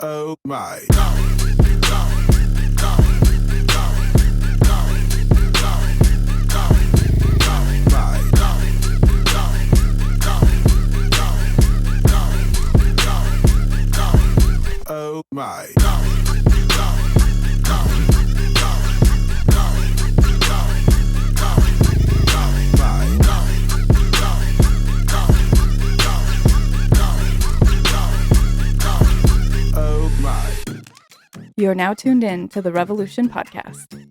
Oh my. Oh my. Oh my. You are now tuned in to the Revolution Podcast.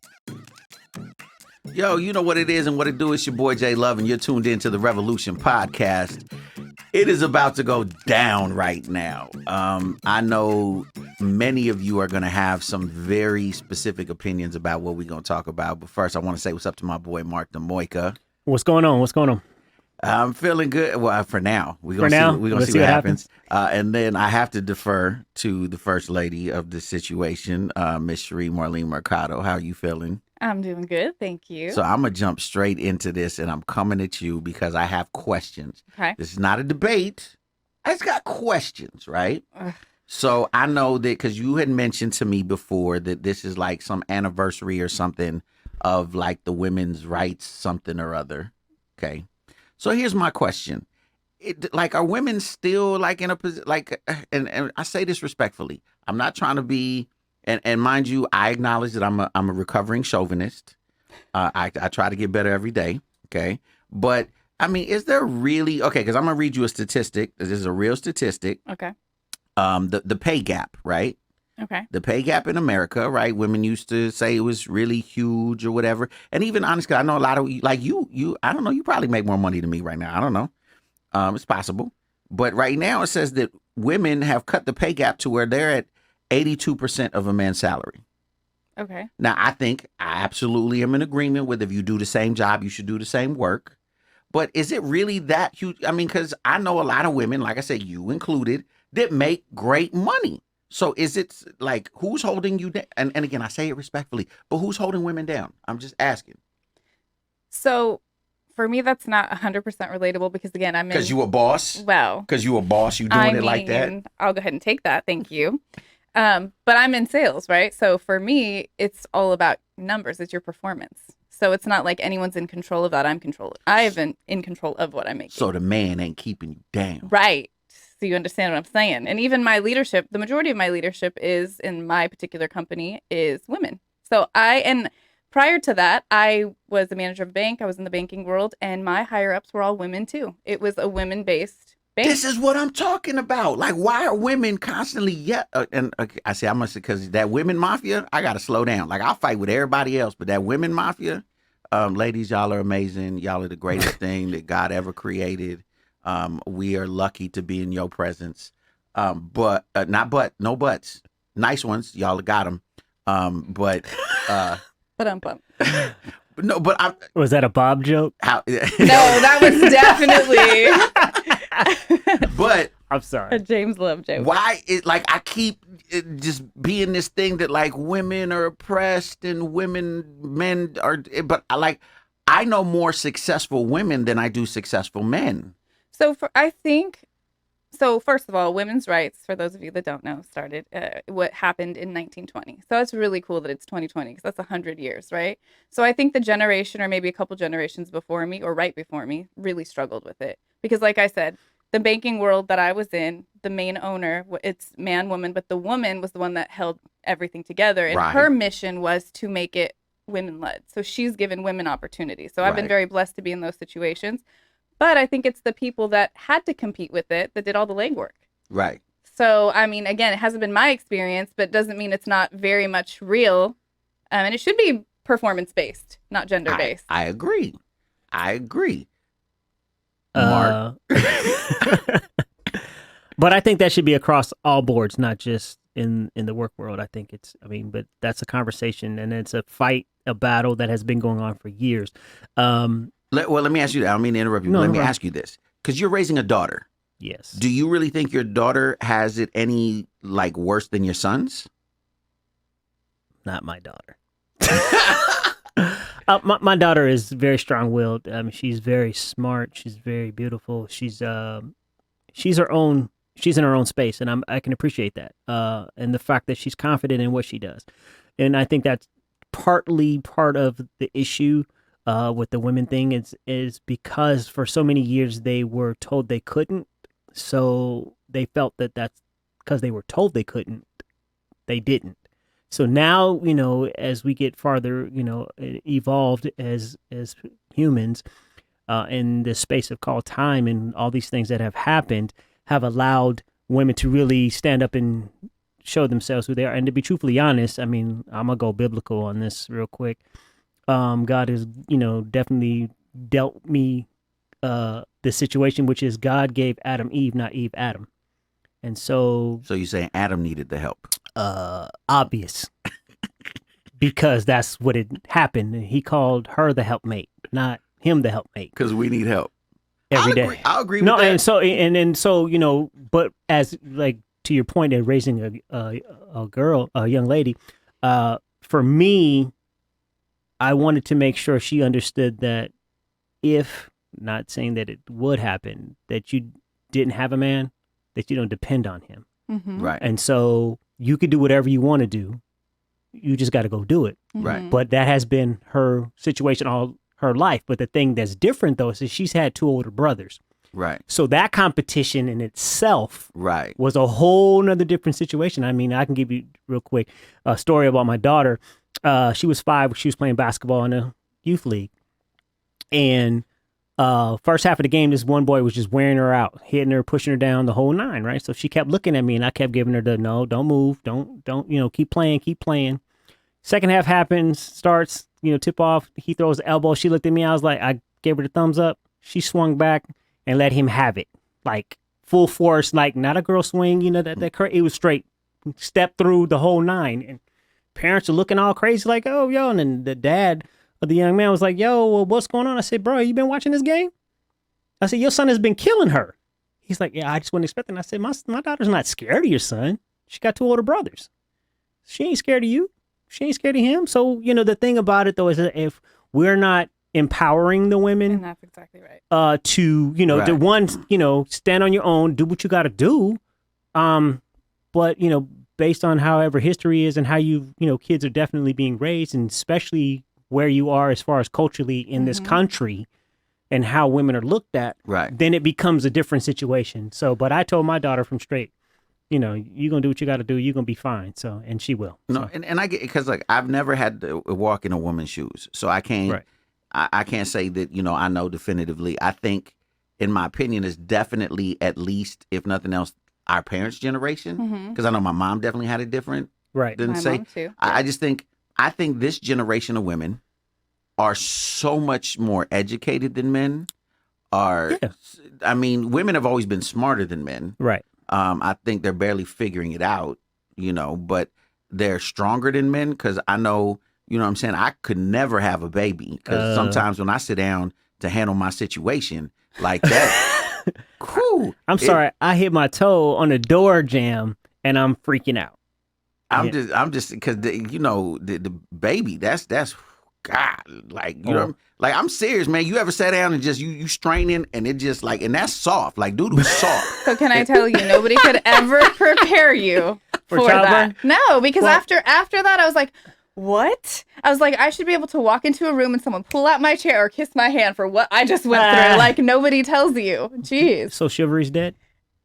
Yo, you know what it is and what it do. It's your boy Jay Love, and you're tuned in to the Revolution Podcast. It is about to go down right now. I know many of you are going to have some very specific opinions about what we're going to talk about. But first, I want to say what's up to my boy Mark DeMoica. What's going on? I'm feeling good. Well, for now. We're going to see what happens. And then I have to defer to the first lady of the situation, Miss Sheree Marlene Mercado. How are you feeling? I'm doing good, thank you. So I'm going to jump straight into this, and I'm coming at you because I have questions. Okay. This is not a debate. I just got questions, right? Ugh. So I know that because you had mentioned to me before that this is like some anniversary or something of like the women's rights something or other. Okay. So here's my question. Like, are women still like in a position, like, and I say this respectfully. I'm not trying to be, and mind you, I acknowledge that I'm a recovering chauvinist. I try to get better every day. Okay. But I mean, is there really, okay, because I'm going to read you a statistic. This is a real statistic. Okay. The pay gap, right? Okay. The pay gap in America, right? Women used to say it was really huge or whatever. And even honestly, I know a lot of like you, I don't know, you probably make more money than me right now. I don't know. It's possible. But right now it says that women have cut the pay gap to where they're at 82% of a man's salary. Okay. Now, I think I absolutely am in agreement with if you do the same job, you should do the same work. But is it really that huge? I mean, because I know a lot of women, like I said, you included, that make great money. So is it like who's holding you down? And again, I say it respectfully, but who's holding women down? I'm just asking. So for me, that's not 100% relatable because, again, I'm in... Because you a boss? Well... Because you a boss, you doing it like that? I'll go ahead and take that. Thank you. But I'm in sales, right? So for me, it's all about numbers. It's your performance. So it's not like anyone's in control of that. I've been in control of what I'm making. So the man ain't keeping you down. Right. So you understand what I'm saying. And even my leadership, the majority of my leadership is in my particular company is women. So and prior to that, I was a manager of a bank. I was in the banking world, and my higher ups were all women too. It was a women-based bank. This is what I'm talking about. Like, why are women constantly I say I must, because that women mafia, I got to slow down. Like, I'll fight with everybody else, but that women mafia, ladies, y'all are amazing. Y'all are the greatest thing that God ever created. We are lucky to be in your presence. No buts. Nice ones. Y'all got them. But I'm pumped. no, but Was that a Bob joke? how, No, that was definitely but I'm sorry. a James Love joke. why it like I keep it just being this thing that like women are oppressed and men are, but I know more successful women than I do successful men. So first of all, women's rights, for those of you that don't know, started what happened in 1920. So it's really cool that it's 2020 because that's 100 years, right? So I think the generation or maybe a couple generations before me or right before me really struggled with it. Because like I said, the banking world that I was in, the main owner, it's man, woman, but the woman was the one that held everything together. And Right. her mission was to make it women-led. So she's given women opportunities. So I've been Right. very blessed to be in those situations. But I think it's the people that had to compete with it that did all the legwork. Right. So, I mean, again, it hasn't been my experience, but doesn't mean it's not very much real. And it should be performance-based, not gender-based. I agree. Uh, But I think that should be across all boards, not just in the work world. I think but that's a conversation, and it's a fight, a battle that has been going on for years. Let me ask you that. I don't mean to interrupt you. No, Let no me problem. ask you this. Because you're raising a daughter. Yes. Do you really think your daughter has it any, like, worse than your sons? Not my daughter. My daughter is very strong-willed. She's very smart. She's very beautiful. She's her own she's in her own space, and I can appreciate that. And the fact that she's confident in what she does, and I think that's partly part of the issue with the women thing is because for so many years they were told they couldn't, so they felt that that's because they were told they couldn't, they didn't. So now, as we get farther, evolved as humans in the space of called time, and all these things that have happened have allowed women to really stand up and show themselves who they are. And to be truthfully honest, I mean, I'm gonna go biblical on this real quick. God has, definitely dealt me the situation, which is God gave Adam Eve, not Eve Adam. And so you're saying Adam needed the help? Obvious. Because that's what had happened. He called her the helpmate, not him the helpmate. Because we need help every day. I'll agree with that. And so, but as like to your point in raising a young lady, for me, I wanted to make sure she understood that if, not saying that it would happen, that you didn't have a man, that you don't depend on him. Mm-hmm. Right. And so you could do whatever you want to do. You just got to go do it. Right. But that has been her situation all her life. But the thing that's different, though, is that she's had 2 older brothers. Right. So that competition in itself Right. was a whole nother different situation. I mean, I can give you real quick a story about my daughter. She was 5. She was playing basketball in a youth league. And first half of the game, this one boy was just wearing her out, hitting her, pushing her down, the whole 9, right? So she kept looking at me, and I kept giving her the no, don't move, don't, keep playing. Second half happens, starts, tip off. He throws the elbow. She looked at me. I was like, I gave her the thumbs up. She swung back and let him have it, like full force, like not a girl swing. It was straight, step through the whole 9. And parents are looking all crazy, like, oh, yo. And then the dad of the young man was like, yo, well, what's going on? I said, bro, you been watching this game? I said, your son has been killing her. He's like, yeah, I just wasn't expecting. I said, my daughter's not scared of your son. She got 2 older brothers. She ain't scared of you. She ain't scared of him. So, the thing about it, though, is that if we're not empowering the women, And that's exactly right. Right. the one, stand on your own, do what you got to do. But, based on however history is and how kids are definitely being raised, and especially where you are as far as culturally in this country and how women are looked at, Right. then it becomes a different situation. So, but I told my daughter from straight, you're going to do what you got to do. You're going to be fine. So, and she will. No, So, and I get, because like I've never had to walk in a woman's shoes, so I can't. Right. I can't say that I know definitively. I think, in my opinion, it's definitely, at least if nothing else, our parents' generation. Mm-hmm. Because I know my mom definitely had it different right. than My say. mom too. I just think this generation of women are so much more educated than men. Yeah. I mean, women have always been smarter than men. Right. I think they're barely figuring it out, but they're stronger than men, because I know, what I'm saying? I could never have a baby, because sometimes when I sit down to handle my situation like that, whew, I'm sorry. I hit my toe on a door jamb and I'm freaking out. I'm just because the baby, that's God, like like I'm serious, man. You ever sat down and just you straining, and it just like, and that's soft, like doodle's soft. So can I tell you, nobody could ever prepare you For for that. childbirth? No, because Well- after that, I was like, what? I was like, I should be able to walk into a room and someone pull out my chair or kiss my hand for what I just went through. Like nobody tells you. Jeez. So chivalry's dead?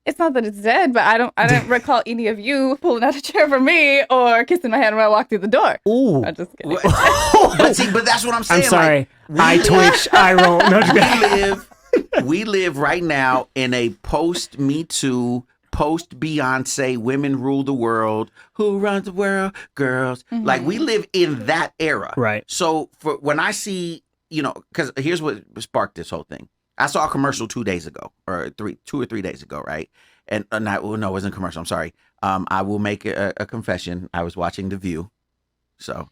It's not that it's dead, but I don't recall any of you pulling out a chair for me or kissing my hand when I walked through the door. Ooh. I'm just kidding. but that's what I'm saying. I'm sorry. Like, I twitch. I roll. No, just kidding. we live right now in a post Me Too, post Beyonce, women rule the world. Who runs the world? Girls. Like we live in that era. Right. So for when I see, because here's what sparked this whole thing. I saw a commercial 2 days ago, or 2 or 3 days ago, right? And no, it wasn't a commercial. I'm sorry. I will make a confession. I was watching The View, so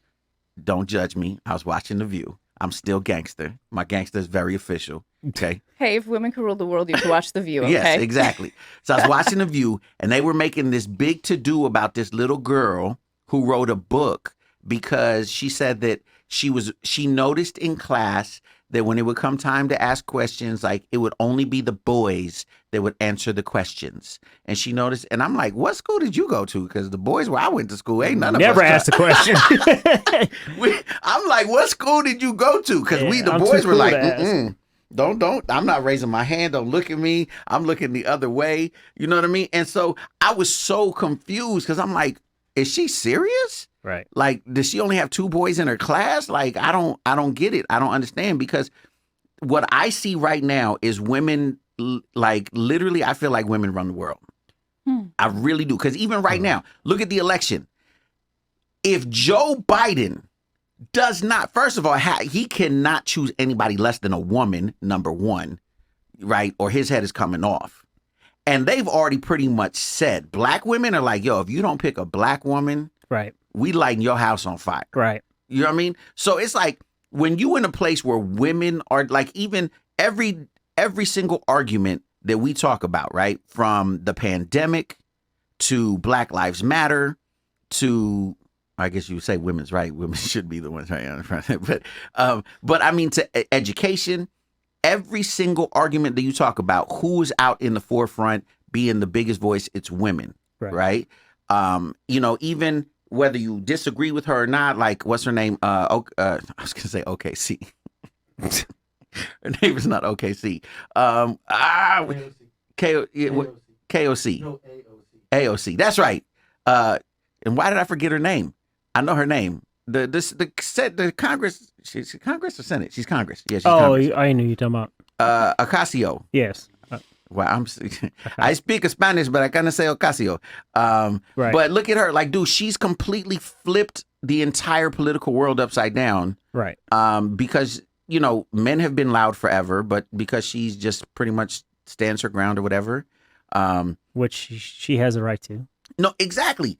don't judge me. I was watching The View. I'm still gangster. My gangster is very official. Okay. Hey, if women could rule the world, you could watch The View, okay? Yes, exactly. So I was watching The View, and they were making this big to-do about this little girl who wrote a book because she said that she noticed in class that when it would come time to ask questions, like it would only be the boys that would answer the questions. And she noticed, and I'm like, what school did you go to? Because the boys where I went to school, ain't none of Never us. asked a question. I'm like, what school did you go to? Because the I'm too boys were cool like, to ask. don't. I'm not raising my hand. Don't look at me. I'm looking the other way. You know what I mean? And so I was so confused because I'm like, is she serious? Right. Like, does she only have 2 boys in her class? Like, I don't get it. I don't understand, because what I see right now is women, like literally, I feel like women run the world. I really do. Because even right now, look at the election. If Joe Biden does not, first of all, he cannot choose anybody less than a woman, number one, right? Or his head is coming off. And they've already pretty much said, black women are like, yo, if you don't pick a black woman, Right. we lighting your house on fire. Right. You know what I mean? So it's like when you in a place where women are like, even every single argument that we talk about, right? From the pandemic to Black Lives Matter to, I guess you would say women's right. Women should be the ones right on the front. But I mean, to education, every single argument that you talk about, who is out in the forefront being the biggest voice, it's women, right? You know, even whether you disagree with her or not, like, what's her name? I was going to say OKC. Her name is not OKC. KOC. No, AOC. That's right. And why did I forget her name? I know her name. The Congress. She's Congress or Senate? She's Congress. Yeah, she's Congress. I knew you were talking about. Ocasio. Yes. Well, I speak Spanish, but I kind of say Ocasio. Right. But look at her. Like, dude, she's completely flipped the entire political world upside down. Right. Because, you know, men have been loud forever, but because she's just pretty much stands her ground or whatever. Which she has a right to. No, exactly.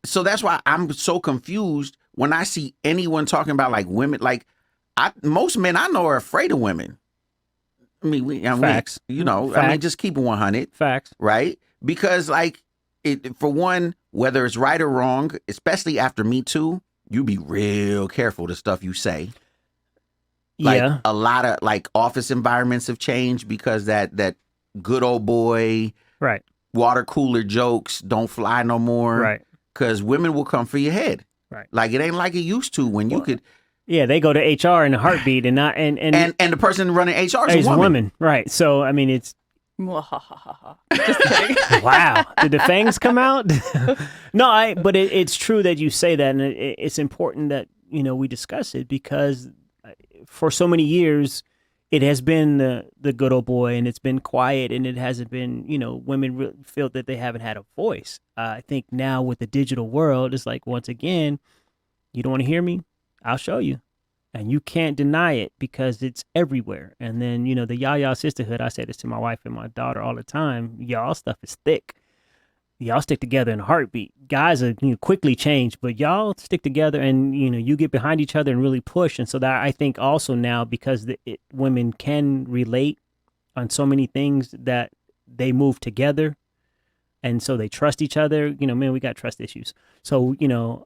So that's why I'm so confused when I see anyone talking about like women. Like, most men I know are afraid of women. I mean, Facts. I mean, just keep it 100. Facts. Right? Because, like, for one, whether it's right or wrong, especially after Me Too, you be real careful the stuff you say. Like, Yeah. a lot of, like, office environments have changed because that good old boy, Right. water cooler jokes don't fly no more. Right. Because women will come for your head. Right. Like, it ain't like it used to when you could. Yeah, they go to HR in a heartbeat and not and the person running HR is is a woman. Right. So I mean, it's Just kidding. wow. Did the fangs come out? No, but it's true that you say that, and it's important that we discuss it, because for so many years it has been the good old boy, and it's been quiet, and it hasn't been women really feel that they haven't had a voice. I think now with the digital world, it's like, once again, you don't want to hear me? I'll show you. And you can't deny it because it's everywhere. And then, the Yaya sisterhood, I say this to my wife and my daughter all the time, y'all stuff is thick. Y'all stick together in a heartbeat. Guys are quickly change, but y'all stick together and, you get behind each other and really push. And so that I think also now, because women can relate on so many things, that they move together. And so they trust each other. Man, we got trust issues. So,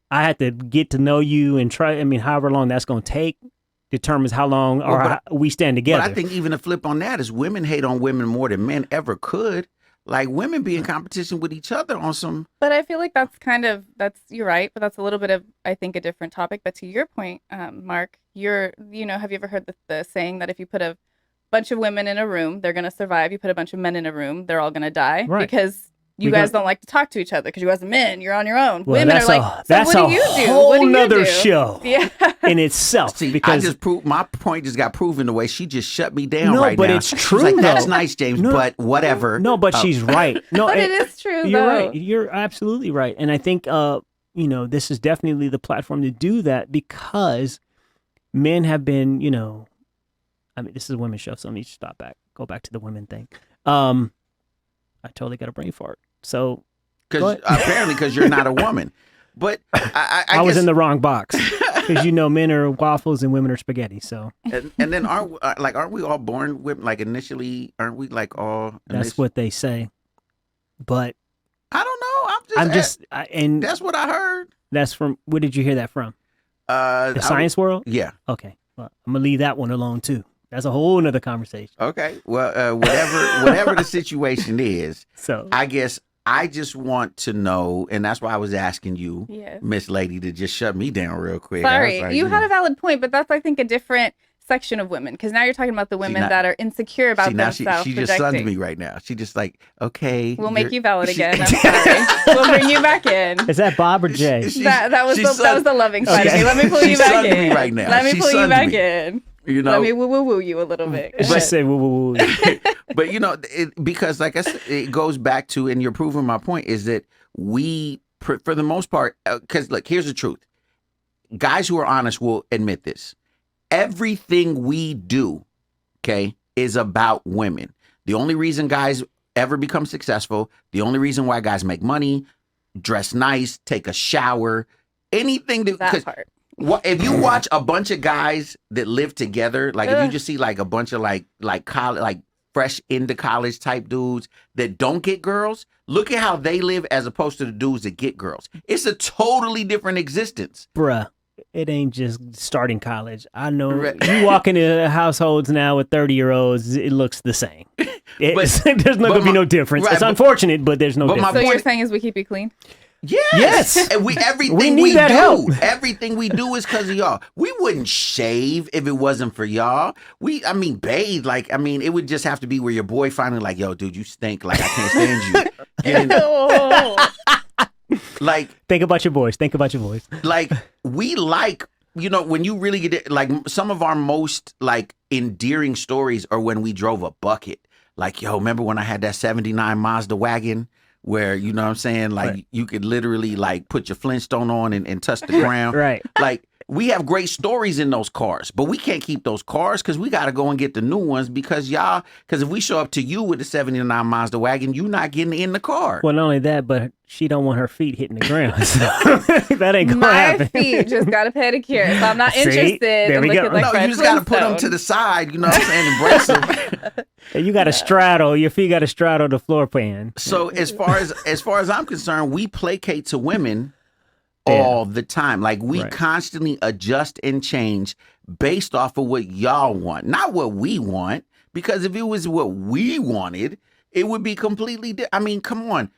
I had to get to know you and however long that's going to take determines how long we stand together. But I think even the flip on that is women hate on women more than men ever could. Like, women be in competition with each other on some. But I feel like you're right, but that's a little bit of, I think, a different topic. But to your point, Mark, have you ever heard the saying that if you put a bunch of women in a room, they're going to survive. You put a bunch of men in a room, they're all going to die. Right. Because you guys don't like to talk to each other because you guys are men. You're on your own. Well, Women are like, so what do you do? Whole What do you nother do? show Yeah. in itself. See, because my point just got proven the way she just shut me down no, right but now. it's She's true. like, that's though. nice, James, No, but whatever. No, but she's right. No, But it is true, You're though. right. You're absolutely right. And I think, this is definitely the platform to do that, because men have been, this is a women's show, so let me go back to the women thing. I totally got a brain fart. So. Apparently, because you're not a woman. But I was guess, in the wrong box, because men are waffles and women are spaghetti. So and then aren't we all born with, like, initially? Aren't we like all? That's what they say. But I don't know. And that's what I heard. That's from. Where did you hear that from? The science world. Yeah. Okay. Well, I'm gonna leave that one alone too. That's a whole nother conversation. Okay. Well, whatever the situation is, So I guess I just want to know, and that's why I was asking you, Yes. Miss Lady, to just shut me down real quick. I was Sorry, like, you had know. a valid point, but that's I think a different section of women because now you're talking about the women not- that are insecure about See, now themselves. she just sunned projecting. me right now. She just like, okay. We'll make you're- you valid she- again. I'm sorry. We'll bring you back in. is that Bob or Jay? She- That was she that was the loving side of Okay. me. Let me pull She you back sunned me in. right now. Let me She pull you sunned back me. in. You know, Let me woo you a little bit. She said, "Woo, woo, woo." but you know, because like I said, it goes back to, and you're proving my point, is that we, for the most part, because look, here's the truth. Guys who are honest will admit this. Everything we do, okay, is about women. The only reason guys ever become successful, the only reason why guys make money, dress nice, take a shower, anything that, that 'cause part. if you watch a bunch of guys that live together, like if you Ugh. just see like a bunch of like college, like fresh into college type dudes that don't get girls, look at how they live as opposed to the dudes that get girls. It's a totally different existence. Bruh, it ain't just starting college. I know Right. you walk into households now with 30-year-olds, it looks the same. There's not but gonna be my- no difference. right, It's but- unfortunate, but there's no but my difference. So you're point- saying is we keep you clean? Yes. Yes. And everything We we, need that do, help. everything we do is because of y'all. We wouldn't shave if it wasn't for y'all. Bathe. It would just have to be where your boy finally like, yo, dude, you stink. Like, I can't stand you. Get in- Oh. like, Think about your voice. Think about your voice. like we like, when you really get it, like some of our most like endearing stories are when we drove a bucket. Like, yo, remember when I had that 79 Mazda wagon where, you know what I'm saying? Like Right. you could literally like put your Flintstone on and touch the ground. Right. Like we have great stories in those cars, but we can't keep those cars because we got to go and get the new ones because if we show up to you with the 79 Mazda wagon, you not getting in the car. Well, not only that, but she don't want her feet hitting the ground. So that ain't gonna My happen. feet just got a pedicure, so I'm not See? interested There in we looking go. like No, Fred you just got to put them Flintstone. to the side, you know what I'm saying? Embrace them. And you got to straddle. Your feet got to straddle the floor pan. So as far as I'm concerned, we placate to women Yeah. all the time. Like we Right. constantly adjust and change based off of what y'all want, not what we want. Because if it was what we wanted, it would be completely different. Come on.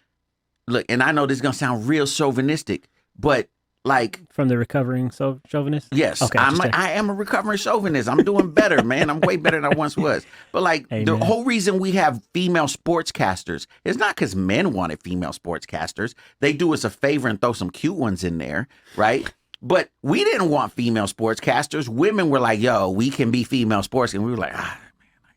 Look, and I know this is gonna sound real chauvinistic, but like, From the recovering chauvinist? yes, Okay, I just am a recovering chauvinist. I'm doing better, man. I'm way better than I once was. But like the Amen. whole reason we have female sportscasters is not because men wanted female sportscasters. They do us a favor and throw some cute ones in there, right? But we didn't want female sportscasters. Women were like, yo, we can be female sports. And we were like,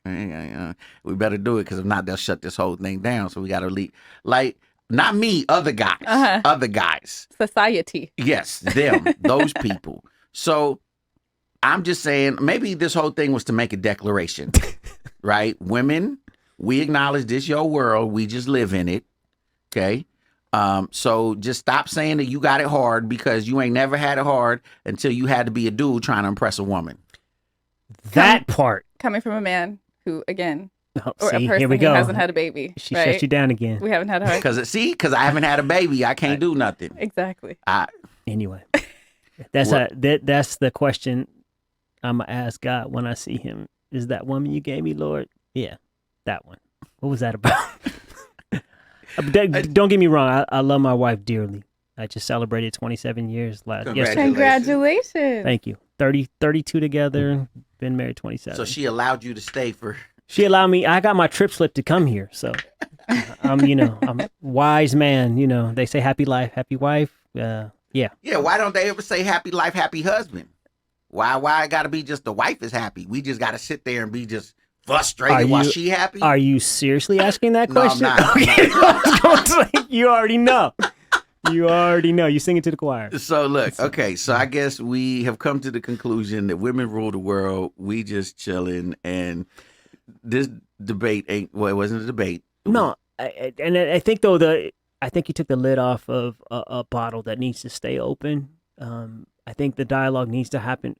man, we better do it because if not, they'll shut this whole thing down. So we got to leave. Like, not me, other guys. Uh-huh. Other guys. Society. Yes, them, those people. So I'm just saying, maybe this whole thing was to make a declaration, right? Women, we acknowledge this your world. We just live in it. Okay. So just stop saying that you got it hard because you ain't never had it hard until you had to be a dude trying to impress a woman. That part. Coming from a man who, again, Oh, or see, a person here we who go. hasn't had a baby. She right? shut you down again. We haven't had a hard. Because I haven't had a baby. I can't do nothing. Exactly. Anyway, that's that's the question I'm gonna ask God when I see him. Is that woman you gave me, Lord? Yeah, that one. What was that about? Don't get me wrong. I love my wife dearly. I just celebrated 27 years yesterday. Congratulations. Thank you. 32 together. Been married 27. So she allowed you to stay for. She allowed me. I got my trip slip to come here. So I'm a wise man. They say happy life, happy wife. Yeah. Yeah, why don't they ever say happy life, happy husband? Why it gotta be just the wife is happy? We just gotta sit there and be just frustrated while she happy? Are you seriously asking that No, I'm question? not. Okay, I was going to say, you already know. You already know. You sing it to the choir. So look, okay, so I guess we have come to the conclusion that women rule the world. We just chilling, and this debate ain't. Well, it wasn't a debate. No, I think though I think you took the lid off of a bottle that needs to stay open. I think the dialogue needs to happen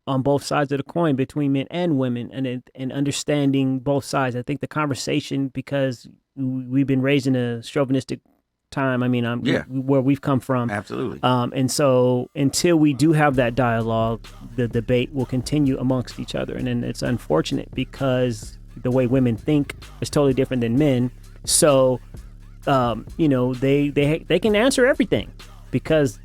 on both sides of the coin between men and women, and understanding both sides. I think the conversation, because we've been raised in a chauvinistic time. I mean, Yeah. where we've come from. Absolutely. And so until we do have that dialogue, the debate will continue amongst each other. And then it's unfortunate because the way women think is totally different than men. So, you know, they can answer everything because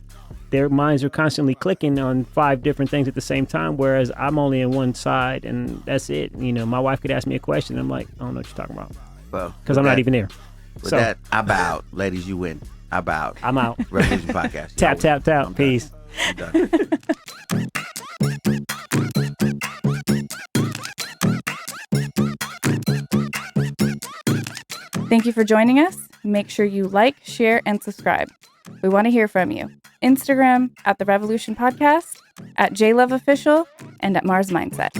their minds are constantly clicking on 5 different things at the same time, whereas I'm only on one side and that's it. You know, my wife could ask me a question. I'm like, I don't know what you're talking about Well, because I'm not even there. With So that, I bowed. Ladies, you win. I bowed. I'm out. Revolution Podcast. Tap, Y'all tap, tap. I'm done. Peace. I'm done. Thank you for joining us. Make sure you like, share, and subscribe. We want to hear from you. Instagram at The Revolution Podcast, at JLoveOfficial, and at Mars Mindset.